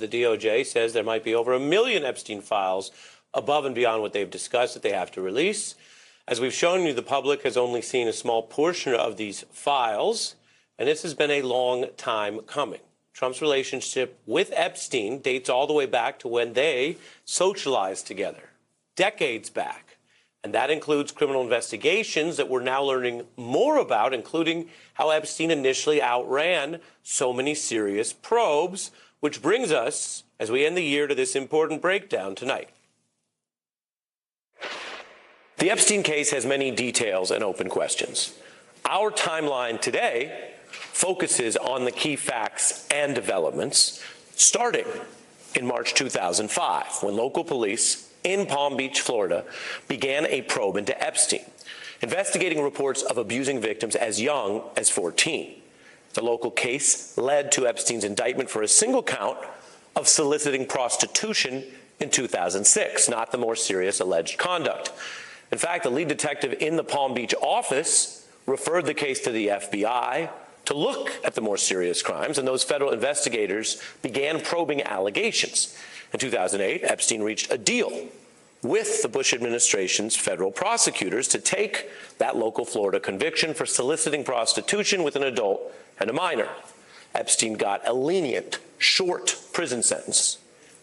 The DOJ says there might be over 1 million Epstein files above and beyond what they've discussed that they have to release. As we've shown you, the public has only seen a small portion of these files, and this has been a long time coming. Trump's relationship with Epstein dates all the way back to when they socialized together, decades back. And that includes criminal investigations that we're now learning more about, including how Epstein initially outran so many serious probes, which brings us, as we end the year, to this important breakdown tonight. The Epstein case has many details and open questions. Our timeline today focuses on the key facts and developments, starting in March 2005, when local police in Palm Beach, Florida, began a probe into Epstein, investigating reports of abusing victims as young as 14. The local case led to Epstein's indictment for a single count of soliciting prostitution in 2006, not the more serious alleged conduct. In fact, the lead detective in the Palm Beach office referred the case to the FBI to look at the more serious crimes, and those federal investigators began probing allegations. In 2008, Epstein reached a deal with the Bush administration's federal prosecutors to take that local Florida conviction for soliciting prostitution with an adult and a minor. Epstein got a lenient, short prison sentence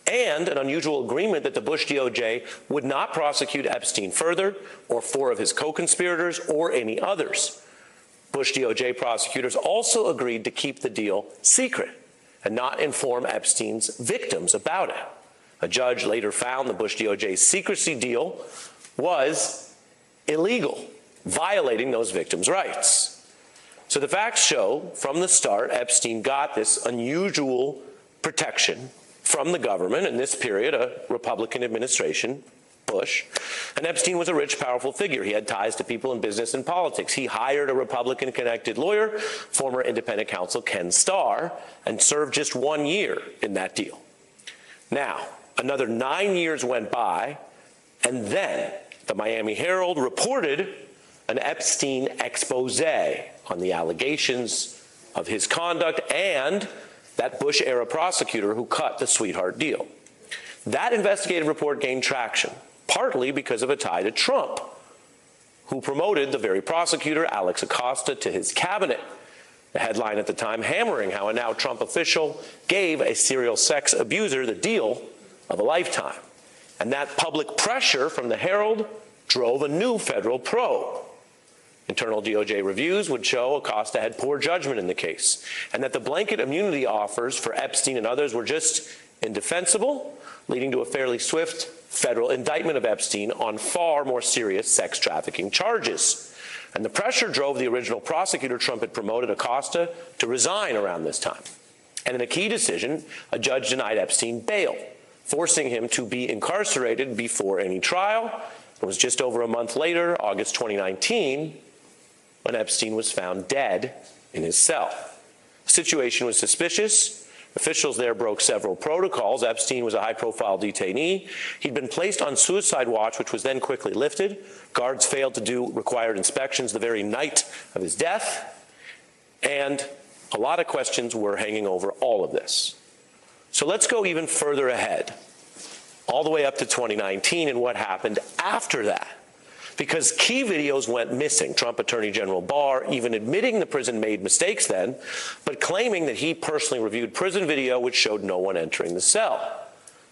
and an unusual agreement that the Bush DOJ would not prosecute Epstein further, or 4 of his co-conspirators, or any others. Bush DOJ prosecutors also agreed to keep the deal secret and not inform Epstein's victims about it. A judge later found the Bush DOJ's secrecy deal was illegal, violating those victims' rights. So the facts show from the start, Epstein got this unusual protection from the government, in this period, a Republican administration, Bush. And Epstein was a rich, powerful figure. He had ties to people in business and politics. He hired a Republican-connected lawyer, former independent counsel Ken Starr, and served just 1 year in that deal. Now, another 9 years went by, and then the Miami Herald reported an Epstein expose on the allegations of his conduct and that Bush-era prosecutor who cut the sweetheart deal. That investigative report gained traction, partly because of a tie to Trump, who promoted the very prosecutor, Alex Acosta, to his cabinet. The headline at the time hammering how a now Trump official gave a serial sex abuser the deal of a lifetime. And that public pressure from the Herald drove a new federal probe. Internal DOJ reviews would show Acosta had poor judgment in the case, and that the blanket immunity offers for Epstein and others were just indefensible, leading to a fairly swift federal indictment of Epstein on far more serious sex trafficking charges. And the pressure drove the original prosecutor Trump had promoted, Acosta, to resign around this time. And in a key decision, a judge denied Epstein bail, forcing him to be incarcerated before any trial. It was just over a month later, August 2019, when Epstein was found dead in his cell. The situation was suspicious. Officials there broke several protocols. Epstein was a high-profile detainee. He'd been placed on suicide watch, which was then quickly lifted. Guards failed to do required inspections the very night of his death. And a lot of questions were hanging over all of this. So let's go even further ahead, all the way up to 2019 and what happened after that. Because key videos went missing. Trump Attorney General Barr even admitting the prison made mistakes then, but claiming that he personally reviewed prison video which showed no one entering the cell.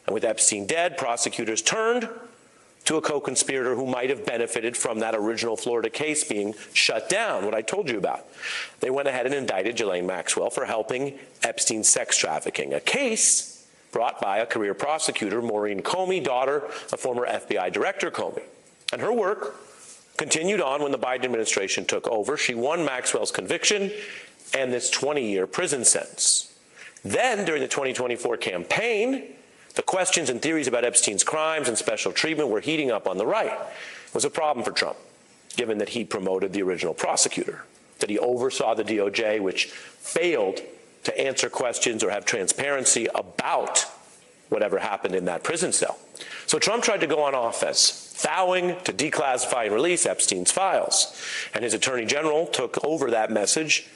And with Epstein dead, prosecutors turned to a co-conspirator who might have benefited from that original Florida case being shut down, what I told you about. They went ahead and indicted Ghislaine Maxwell for helping Epstein's sex trafficking, a case brought by a career prosecutor, Maureen Comey, daughter of former FBI Director Comey. And her work continued on when the Biden administration took over. She won Maxwell's conviction and this 20-year prison sentence. Then, during the 2024 campaign, the questions and theories about Epstein's crimes and special treatment were heating up on the right. It was a problem for Trump, given that he promoted the original prosecutor, that he oversaw the DOJ, which failed to answer questions or have transparency about whatever happened in that prison cell. So Trump tried to go on offense, vowing to declassify and release Epstein's files. And his attorney general took over that message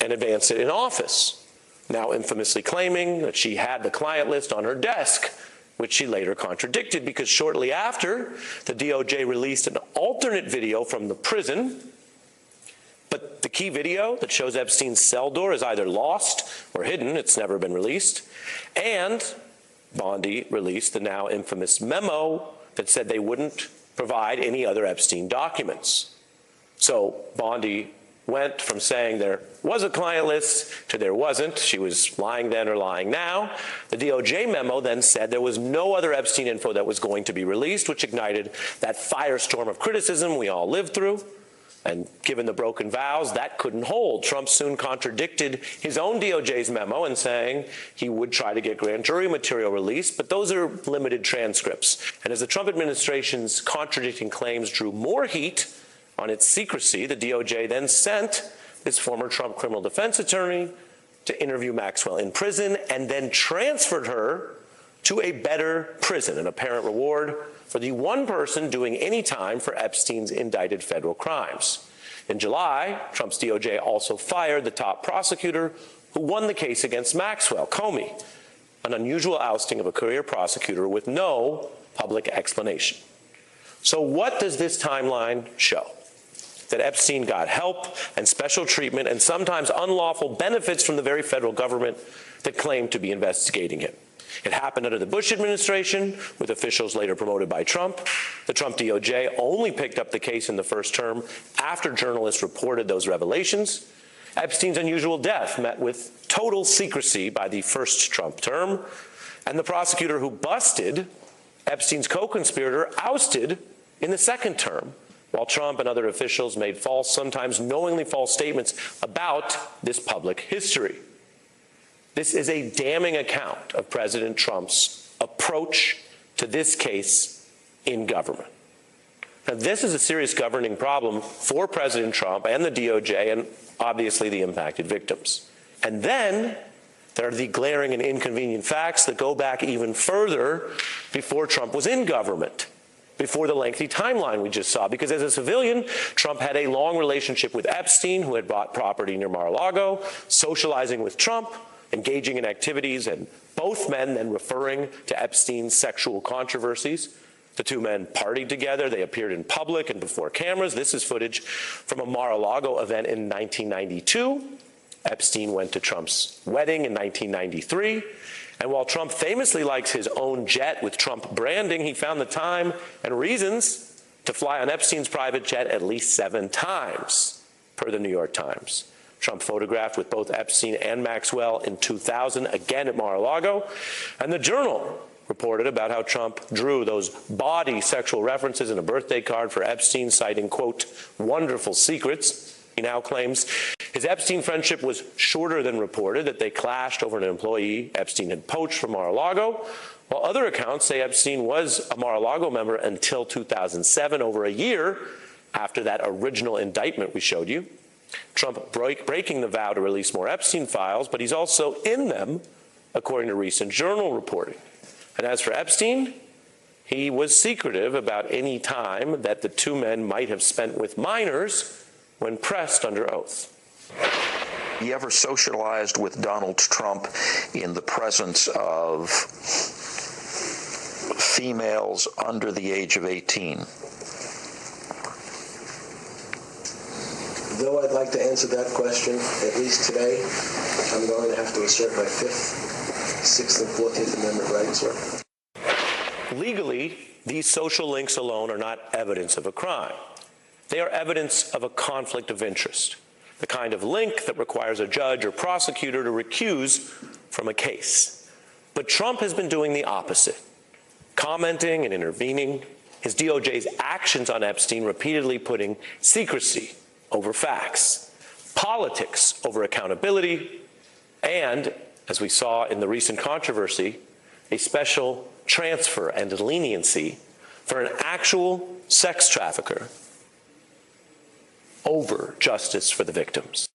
and advanced it in office. now infamously claiming that she had the client list on her desk, which she later contradicted because shortly after, the DOJ released an alternate video from the prison. But the key video that shows Epstein's cell door is either lost or hidden. It's never been released. And Bondi released the now infamous memo that said they wouldn't provide any other Epstein documents. So Bondi went from saying there was a client list to there wasn't. She was lying then or lying now. The DOJ memo then said there was no other Epstein info that was going to be released, which ignited that firestorm of criticism we all lived through. And given the broken vows, that couldn't hold. Trump soon contradicted his own DOJ's memo in saying he would try to get grand jury material released, but those are limited transcripts. And as the Trump administration's contradicting claims drew more heat on its secrecy, the DOJ then sent this former Trump criminal defense attorney to interview Maxwell in prison and then transferred her to a better prison, an apparent reward for the one person doing any time for Epstein's indicted federal crimes. In July, Trump's DOJ also fired the top prosecutor who won the case against Maxwell, Comey, an unusual ousting of a career prosecutor with no public explanation. So what does this timeline show? That Epstein got help and special treatment and sometimes unlawful benefits from the very federal government that claimed to be investigating him. It happened under the Bush administration, with officials later promoted by Trump. The Trump DOJ only picked up the case in the first term after journalists reported those revelations. Epstein's unusual death met with total secrecy by the first Trump term, and the prosecutor who busted Epstein's co-conspirator ousted in the second term, while Trump and other officials made false, sometimes knowingly false statements about this public history. This is a damning account of President Trump's approach to this case in government. Now, this is a serious governing problem for President Trump and the DOJ and obviously the impacted victims. And then there are the glaring and inconvenient facts that go back even further before Trump was in government, before the lengthy timeline we just saw. Because as a civilian, Trump had a long relationship with Epstein, who had bought property near Mar-a-Lago, socializing with Trump, engaging in activities, and both men then referring to Epstein's sexual controversies. The two men partied together. They appeared in public and before cameras. This is footage from a Mar-a-Lago event in 1992. Epstein went to Trump's wedding in 1993. And while Trump famously likes his own jet with Trump branding, he found the time and reasons to fly on Epstein's private jet at least 7 times, per the New York Times. Trump photographed with both Epstein and Maxwell in 2000, again at Mar-a-Lago. And the Journal reported about how Trump drew those bawdy sexual references in a birthday card for Epstein, citing, quote, wonderful secrets. He now claims his Epstein friendship was shorter than reported, that they clashed over an employee Epstein had poached from Mar-a-Lago, while other accounts say Epstein was a Mar-a-Lago member until 2007, over a year after that original indictment we showed you. Trump breaking the vow to release more Epstein files, but he's also in them, according to recent Journal reporting. And as for Epstein, he was secretive about any time that the two men might have spent with minors when pressed under oath. You ever socialized with Donald Trump in the presence of females under the age of 18? Though I'd like to answer that question, at least today, I'm going to have to assert my 5th, 6th, and 14th Amendment rights, sir. Legally, these social links alone are not evidence of a crime. They are evidence of a conflict of interest, the kind of link that requires a judge or prosecutor to recuse from a case. But Trump has been doing the opposite, commenting and intervening, his DOJ's actions on Epstein repeatedly putting secrecy over facts, politics over accountability, and, as we saw in the recent controversy, a special transfer and leniency for an actual sex trafficker over justice for the victims.